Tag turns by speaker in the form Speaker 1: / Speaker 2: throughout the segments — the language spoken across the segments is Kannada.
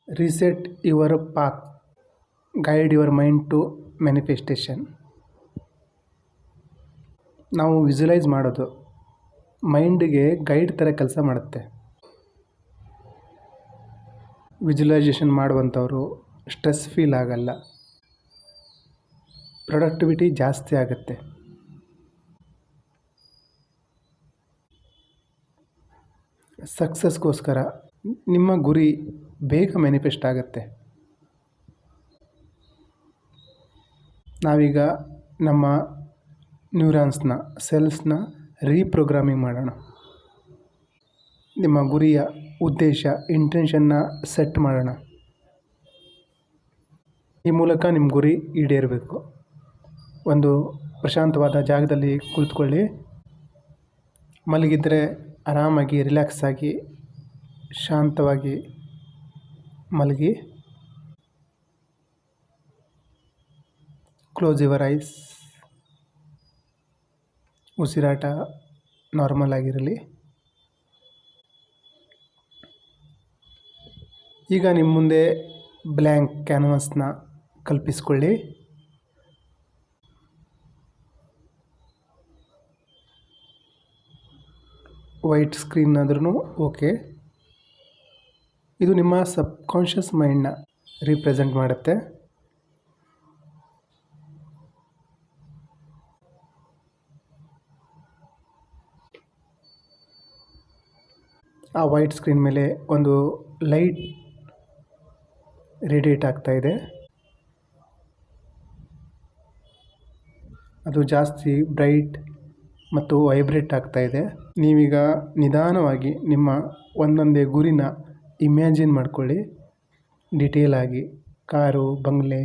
Speaker 1: Reset your path, guide your mind to manifestation. ನಾವು ವಿಜುವಲೈಸ್ ಮಾಡೋದು ಮೈಂಡಿಗೆ ಗೈಡ್ ಥರ ಕೆಲಸ ಮಾಡುತ್ತೆ. ವಿಜುವಲೈಸೇಷನ್ ಮಾಡುವಂಥವ್ರು ಸ್ಟ್ರೆಸ್ ಫೀಲ್ ಆಗಲ್ಲ, ಪ್ರೊಡಕ್ಟಿವಿಟಿ ಜಾಸ್ತಿ ಆಗುತ್ತೆ. ಸಕ್ಸಸ್ಗೋಸ್ಕರ ನಿಮ್ಮ ಗುರಿ ಬೇಗ ಮ್ಯಾನಿಫೆಸ್ಟ್ ಆಗುತ್ತೆ. ನಾವೀಗ ನಮ್ಮ ನ್ಯೂರಾನ್ಸ್ನ ಸೆಲ್ಸ್ನ ರೀಪ್ರೋಗ್ರಾಮಿಂಗ್ ಮಾಡೋಣ. ನಿಮ್ಮ ಗುರಿಯ ಉದ್ದೇಶ ಇಂಟೆನ್ಷನ್ನ ಸೆಟ್ ಮಾಡೋಣ. ಈ ಮೂಲಕ ನಿಮ್ಮ ಗುರಿ ಈಡೇರಬೇಕು. ಒಂದು ಪ್ರಶಾಂತವಾದ ಜಾಗದಲ್ಲಿ ಕುಳಿತುಕೊಳ್ಳಿ. ಮಲಗಿದರೆ ಆರಾಮಾಗಿ ರಿಲ್ಯಾಕ್ಸ್ ಆಗಿ ಶಾಂತವಾಗಿ ಮಲಗಿ. Close your eyes. ಉಸಿರಾಟ ನಾರ್ಮಲ್ ಆಗಿರಲಿ. ಈಗ ನಿಮ್ಮ ಮುಂದೆ ಬ್ಲ್ಯಾಂಕ್ ಕ್ಯಾನ್ವಾಸ್ನ ಕಲ್ಪಿಸ್ಕೊಳ್ಳಿ. ವೈಟ್ ಸ್ಕ್ರೀನ್ ಆದ್ರೂ ಓಕೆ. ಇದು ನಿಮ್ಮ ಸಬ್ಕಾನ್ಷಿಯಸ್ ಮೈಂಡ್ನ ರಿಪ್ರೆಸೆಂಟ್ ಮಾಡುತ್ತೆ. ಆ ವೈಟ್ ಸ್ಕ್ರೀನ್ ಮೇಲೆ ಒಂದು ಲೈಟ್ ರೇಡಿಯೇಟ್ ಆಗ್ತಾಯಿದೆ. ಅದು ಜಾಸ್ತಿ ಬ್ರೈಟ್ ಮತ್ತು ವೈಬ್ರೇಟ್ ಆಗ್ತಾಯಿದೆ. ನೀವೀಗ ನಿಧಾನವಾಗಿ ನಿಮ್ಮ ಒಂದೊಂದೇ ಗುರಿನ ಇಮ್ಯಾಜಿನ್ ಮಾಡ್ಕೊಳ್ಳಿ. ಡಿಟೇಲ್ ಆಗಿ ಕಾರು, ಬಂಗ್ಲೆ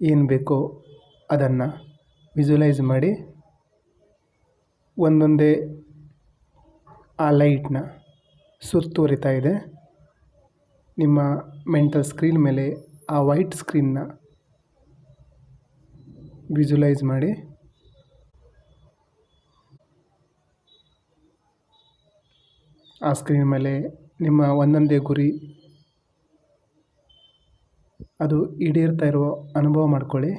Speaker 1: ಏನು ಬೇಕೋ ಅದನ್ನು ವಿಜುವಲೈಸ್ ಮಾಡಿ ಒಂದೊಂದೇ ಆ ಲೈಟ್ನ ಸುತ್ತುವರಿತಾ ಇದೆ. ನಿಮ್ಮ ಮೆಂಟಲ್ ಸ್ಕ್ರೀನ್ ಮೇಲೆ ಆ ವೈಟ್ ಸ್ಕ್ರೀನ್ನ ವಿಜುವಲೈಸ್ ಮಾಡಿ. ಆ ಸ್ಕ್ರೀನ್ ಮೇಲೆ ನಿಮ್ಮ ಒಂದೊಂದೇ ಗುರಿ ಅದು ಈಡೇರ್ತಾ ಇರೋ ಅನುಭವ ಮಾಡ್ಕೊಳ್ಳಿ.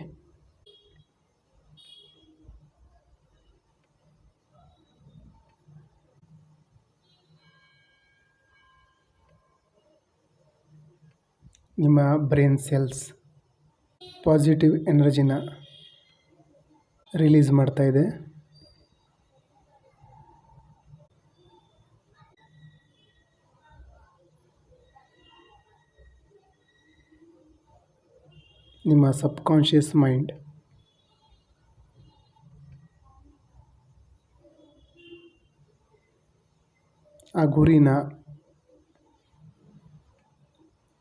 Speaker 1: ನಿಮ್ಮ ಬ್ರೈನ್ ಸೆಲ್ಸ್ ಪಾಸಿಟಿವ್ ಎನರ್ಜಿನ ರಿಲೀಸ್ ಮಾಡ್ತಾ ಇದೆ. ನಿಮ್ಮ ಸಬ್ಕಾನ್ಷಿಯಸ್ ಮೈಂಡ್ ಆ ಗುರಿನ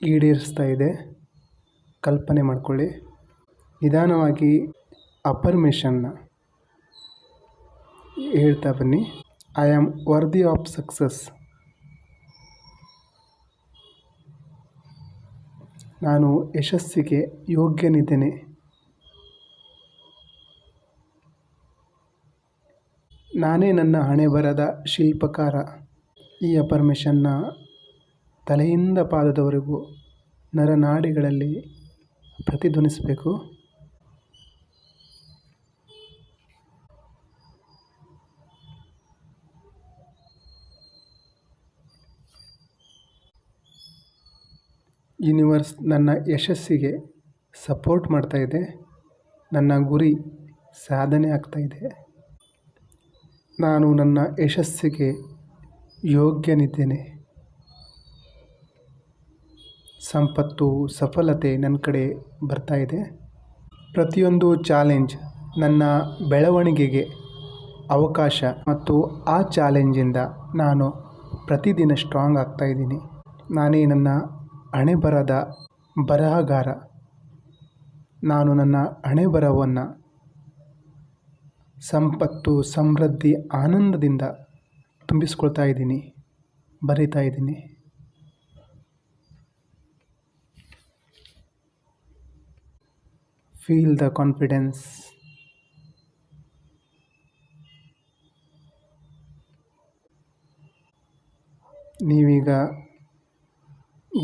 Speaker 1: ಈಡೇರಿಸ್ತಾ ಇದೆ. ಕಲ್ಪನೆ ಮಾಡ್ಕೊಳ್ಳಿ. ನಿಧಾನವಾಗಿ ಅಫರ್ಮೇಷನ್ನ ಹೇಳ್ತಾ ಬನ್ನಿ. I am worthy of success. ನಾನು ಯಶಸ್ಸಿಗೆ ಯೋಗ್ಯನಿದ್ದೇನೆ. ನಾನೇ ನನ್ನ ಹಣೆಬರಹದ ಶಿಲ್ಪಕಾರ. ಈ ಅಫರ್ಮೇಷನ್ನ ತಲೆಯಿಂದ ಪಾದದವರೆಗೂ ನರನಾಡಿಗಳಲ್ಲಿ ಪ್ರತಿಧ್ವನಿಸಬೇಕು. ಯೂನಿವರ್ಸ್ ನನ್ನ ಯಶಸ್ಸಿಗೆ ಸಪೋರ್ಟ್ ಮಾಡ್ತಾ ಇದೆ. ನನ್ನ ಗುರಿ ಸಾಧನೆ ಆಗ್ತಾಯಿದೆ. ನಾನು ನನ್ನ ಯಶಸ್ಸಿಗೆ ಯೋಗ್ಯನಿದ್ದೇನೆ. ಸಂಪತ್ತು, ಸಫಲತೆ ನನ್ನ ಕಡೆ ಬರ್ತಾ ಇದೆ. ಪ್ರತಿಯೊಂದು ಚಾಲೆಂಜ್ ನನ್ನ ಬೆಳವಣಿಗೆಗೆ ಅವಕಾಶ ಮತ್ತು ಆ ಚಾಲೆಂಜಿಂದ ನಾನು ಪ್ರತಿದಿನ ಸ್ಟ್ರಾಂಗ್ ಆಗ್ತಾಯಿದ್ದೀನಿ. ನಾನೇ ನನ್ನ ಹಣೆಬರಹದ ಬರಹಗಾರ. ನಾನು ನನ್ನ ಹಣೆಬರಹವನ್ನು ಸಂಪತ್ತು, ಸಮೃದ್ಧಿ, ಆನಂದದಿಂದ ತುಂಬಿಸ್ಕೊಳ್ತಾ ಇದ್ದೀನಿ, ಬರಿತಾ ಇದ್ದೀನಿ. Feel the confidence. ನೀವೀಗ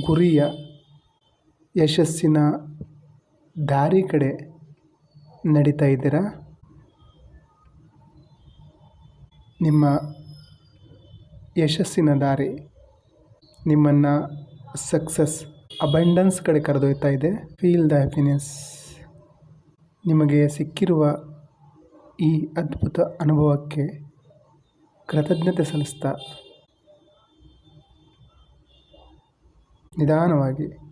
Speaker 1: ಗುರಿಯ ಯಶಸ್ಸಿನ ದಾರಿ ಕಡೆ ನಡೀತಾ ಇದ್ದೀರಾ? ನಿಮ್ಮ ಯಶಸ್ಸಿನ ದಾರಿ ನಿಮ್ಮನ್ನು ಸಕ್ಸಸ್, ಅಬಂಡೆನ್ಸ್ ಕಡೆ ಕರೆದೊಯ್ತಾ ಇದೆ. Feel the happiness. ನಿಮಗೆ ಸಿಕ್ಕಿರುವ ಈ ಅದ್ಭುತ ಅನುಭವಕ್ಕೆ ಕೃತಜ್ಞತೆ ಸಲ್ಲಿಸ್ತಾ ನಿಧಾನವಾಗಿ